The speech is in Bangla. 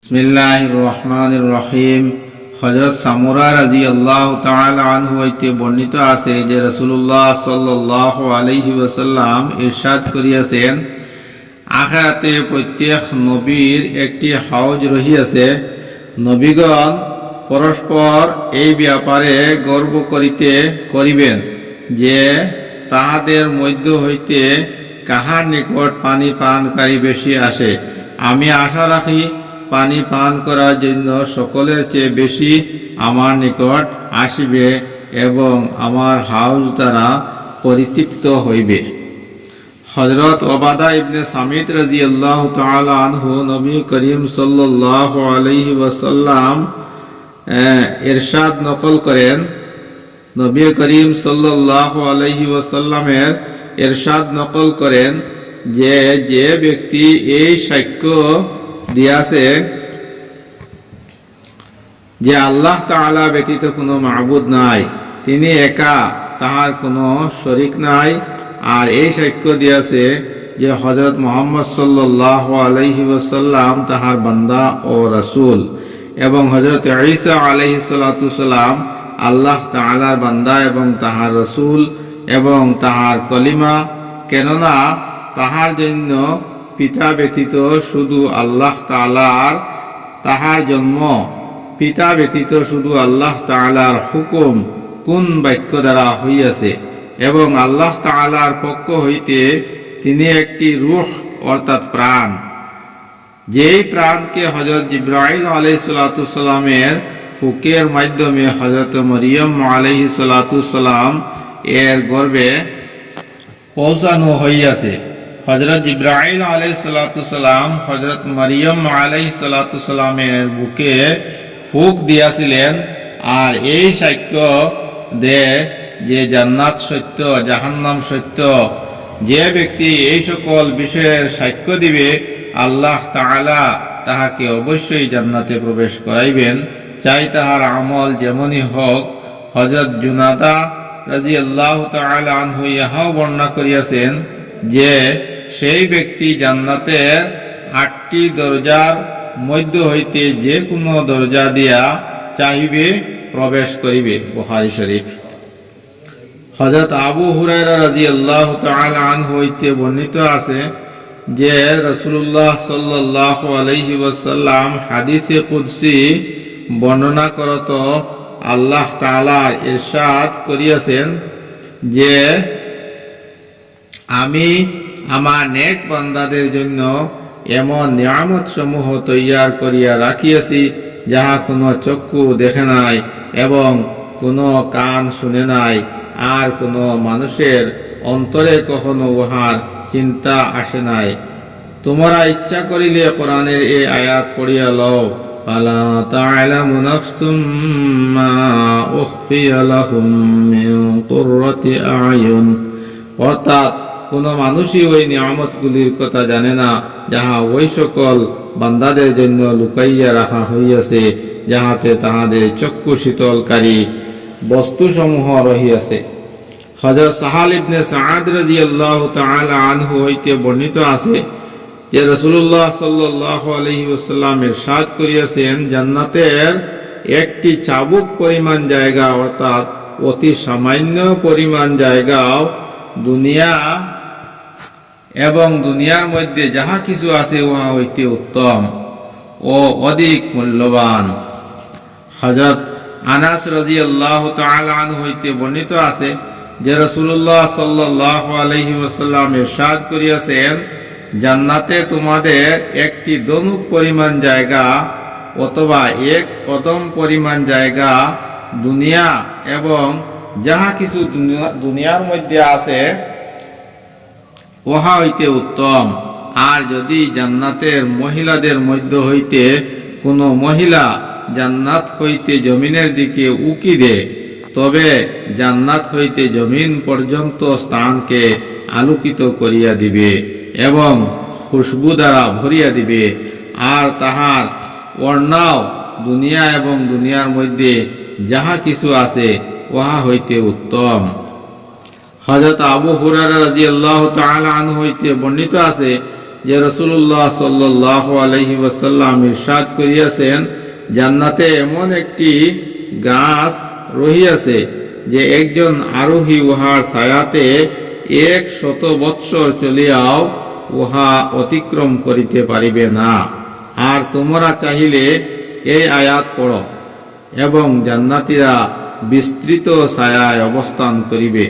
বিসমিল্লাহির রহমানির রহিম। হযরত সামুরা রাদিয়াল্লাহু তাআলা আনহু হইতে বর্ণিত আছে যে রাসূলুল্লাহ সাল্লাল্লাহু আলাইহি ওয়াসাল্লাম ইরশাদ করিয়াছেন, আখিরাতে প্রত্যেক নবীর একটি হাউজ রহিয়াছে। নবীগণ পরস্পর এই ব্যাপারে গর্ব করিবেন যে তাহাদের মধ্য হইতে কাহার নিকট পানি পানকারী বেশি আসে। আমি আশা রাখি পানি পান করার জন্য সকলের চেয়ে বেশি আমার নিকট আসিবে এবং আমার হাউজ দ্বারা পরিতৃপ্ত হইবে। হযরত ওবাদা ইবনে সামিত রাদিয়াল্লাহু তাআলা আনহু নবী করিম সাল্লাল্লাহু আলাইহি ওয়াসাল্লাম ইরশাদ নকল করেন। নবী করিম সাল্লাল্লাহু আলাইহি ওয়াসাল্লামের ইরশাদ নকল করেন যে যে ব্যক্তি এই সাক্ষ্য দিয়াছে যে আল্লাহ তাআলা ব্যতীত কোনো মাবুদ নাই, তিনি একা, তাহার কোনো শরীক নাই, আর এই সাক্ষ্য দিয়াছে যে হযরত মুহাম্মদ সাল্লাল্লাহু আলাইহি ওয়াসাল্লাম তাহার বান্দা ও রাসূল এবং হযরত ঈসা আলাইহিস সালাতু সালাম আল্লাহ তাআলার বান্দা এবং তাহার রাসূল এবং তাহার কলিমা, কেননা তাহার জন্য পিতা ব্যতীত শুধু আল্লাহ তাআলার, তাহার জন্ম পিতা ব্যতীত শুধু আল্লাহ তাআলার হুকুম কোন বাক্য দ্বারা হইয়াছে এবং আল্লাহ তাআলার পক্ষ হইতে তিনি একটি রূহ অর্থাৎ প্রাণ, যেই প্রাণকে হযরত জিবরাইল আলাইহিস সালাতু সালামের ফুকের মাধ্যমে হযরত মরিয়ম আলাইহিস সালাতু সালাম এর গর্ভে পৌঁছানো হইয়াছে। হযরত জিবরাইল আলাইহিস সালাতু সালাম হযরত মরিয়ম আলাইহিস সালাতু সালামের বুকে ফুক দিয়াছিলেন, আর এই সাক্ষ্য দে যে জান্নাত সত্য, জাহান্নাম সত্য। যে ব্যক্তি এই সকল বিষয়ের সাক্ষ্য দিবে, আল্লাহ তাআলা তাহাকে অবশ্যই জান্নাতে প্রবেশ করাইবেন, চাই তাহার আমল যেমনই হোক। হযরত জুনাদা রাদিয়াল্লাহু তাআলা আনহু ইহাও বর্ণনা করিয়াছেন যে সেই ব্যক্তি জান্নাতের 8টি দরজার মধ্য হইতে যে কোনো দরজা দিয়া চাহিবে প্রবেশ করিবে। বুখারী শরীফ। হযরত আবু হুরায়রা রাদিয়াল্লাহু তাআলা আনহু হইতে বর্ণিত আছে যে রাসূলুল্লাহ সাল্লাল্লাহু আলাইহি ওয়াসাল্লাম হাদিসে কুদসি বর্ণনা করত আল্লাহ তাআলা ইরশাদ করিয়াছেন যে আমি আমার নেক বান্দাদের জন্য এমন নিয়ামত সমূহ তৈয়ার করিয়া রাখিয়াছি যাহা কোনো চক্ষু দেখে নাই এবং কোনো কান শুনে নাই, আর কোনো মানুষের অন্তরে কখনো উহার চিন্তা আসে নাই। তোমরা ইচ্ছা করিলে কোরআনের এই আয়াত পড়িয়া লও, ফালা তা'লামু নাফসুম মা উখফিয়া লাহুম মিন কুররাতি আ'য়ুন, অর্থাৎ কোন মানুষই ওই নিয়ামতগুলির কথা জানে না যাহা ওই সকল বান্দাদের জন্য লুকাইয়া রাখা হইয়াছে, যাহাতে তাহাদের চক্ষু শীতলকারী বস্তুসমূহ রহিয়াছে। হযরত সাহাল ইবনে সাআদ রাদিয়াল্লাহু তাআলা আনহু হইতে বর্ণিত আছে যে রাসূলুল্লাহ সাল্লাল্লাহু আলাইহি ওয়াসাল্লাম ইরশাদ করিয়াছেন, জান্নাতের একটি চাবুক পরিমাণ জায়গা অর্থাৎ অতি সামান্য পরিমাণ জায়গাও দুনিয়া এবং দুনিয়ার মধ্যে যাহা কিছু আছে উহা হইতে উত্তম ও অধিক মূল্যবান। হযরত আনাস রাদিয়াল্লাহু তাআলা আনহু হইতে বর্ণিত আছে যে রাসূলুল্লাহ সাল্লাল্লাহু আলাইহি ওয়াসাল্লাম ইরশাদ করিয়াছেন, জান্নাতে তোমাদের একটি দনুক পরিমাণ জায়গা অথবা এক কদম পরিমাণ জায়গা দুনিয়া এবং যাহা কিছু দুনিয়ার মধ্যে আছে উহা হইতে উত্তম। আর যদি জান্নাতের মহিলাদের মধ্য হইতে কোনো মহিলা জান্নাত হইতে জমিনের দিকে উকি দেয়, তবে জান্নাত হইতে জমিন পর্যন্ত স্থানকে আলোকিত করিয়া দিবে এবং খুশবু দ্বারা ভরিয়া দিবে, আর তাহার ওড়নাও দুনিয়া এবং দুনিয়ার মধ্যে যাহা কিছু আছে উহা হইতে উত্তম। হযরত আবু হুরায়রা রাদিয়াল্লাহু তাআলা আনহু হইতে বর্ণিত আছে যে রাসূলুল্লাহ সাল্লাল্লাহু আলাইহি ওয়াসাল্লাম ইরশাদ করিয়াছেন, জান্নাতে এমন একটি গাছ রহিয়াছে যে একজন আরোহী উহার ছায়াতে 100 বৎসর চলিয়াও উহা অতিক্রম করিতে পারিবে না। আর তোমরা চাহিলে এই আয়াত পড়ো, এবং জান্নাতীরা বিস্তৃত ছায়ায় অবস্থান করিবে।